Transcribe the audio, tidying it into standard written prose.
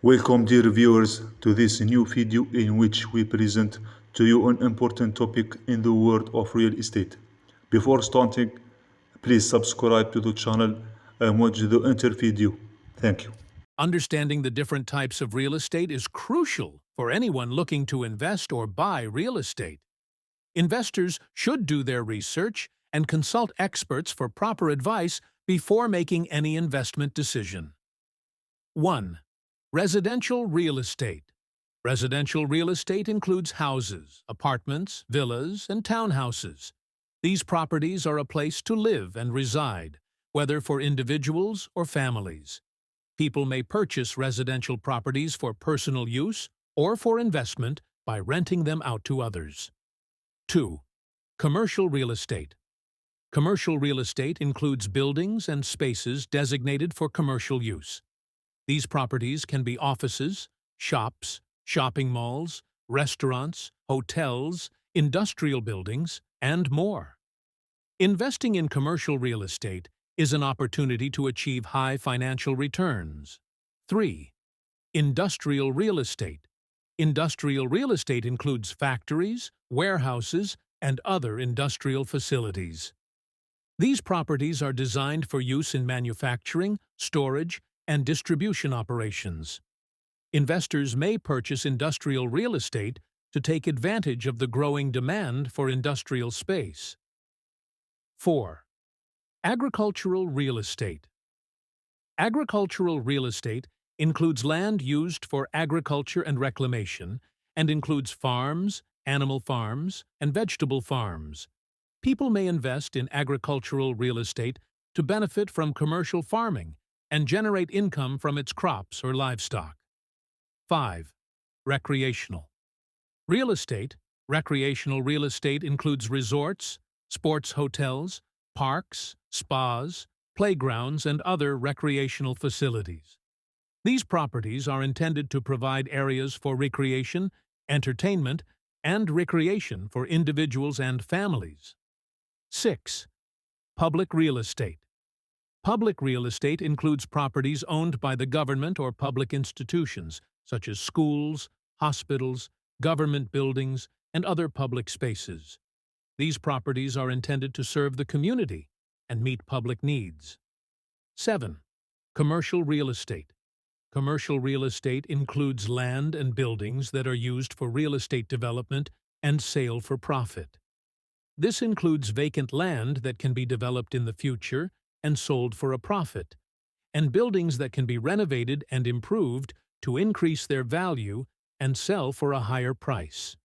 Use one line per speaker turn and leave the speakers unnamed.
Welcome, dear viewers, to this new video in which we present to you an important topic in the world of real estate. Before starting, please subscribe to the channel and watch the entire video. Thank you.
Understanding the different types of real estate is crucial for anyone looking to invest or buy real estate. Investors should do their research and consult experts for proper advice before making any investment decision. 1. Residential real estate. Residential real estate includes houses, apartments, villas, and townhouses. These properties are a place to live and reside, whether for individuals or families. People may purchase residential properties for personal use or for investment by renting them out to others. 2. Commercial real estate. Commercial real estate includes buildings and spaces designated for commercial use. These properties can be offices, shops, shopping malls, restaurants, hotels, industrial buildings, and more. Investing in commercial real estate is an opportunity to achieve high financial returns. 3. Industrial real estate. Industrial real estate includes factories, warehouses, and other industrial facilities. These properties are designed for use in manufacturing, storage, and distribution operations. Investors may purchase industrial real estate to take advantage of the growing demand for industrial space. 4. Agricultural real estate. Agricultural real estate includes land used for agriculture and reclamation and includes farms, animal farms, and vegetable farms. People may invest in agricultural real estate to benefit from commercial farming and generate income from its crops or livestock. 5. Recreational real estate. Recreational real estate includes resorts, sports hotels, parks, spas, playgrounds, and other recreational facilities. These properties are intended to provide areas for recreation, entertainment, and recreation for individuals and families. 6. Public real estate. Public real estate includes properties owned by the government or public institutions, such as schools, hospitals, government buildings, and other public spaces. These properties are intended to serve the community and meet public needs. 7. Commercial real estate. Commercial real estate includes land and buildings that are used for real estate development and sale for profit. This includes vacant land that can be developed in the future and sold for a profit, and buildings that can be renovated and improved to increase their value and sell for a higher price.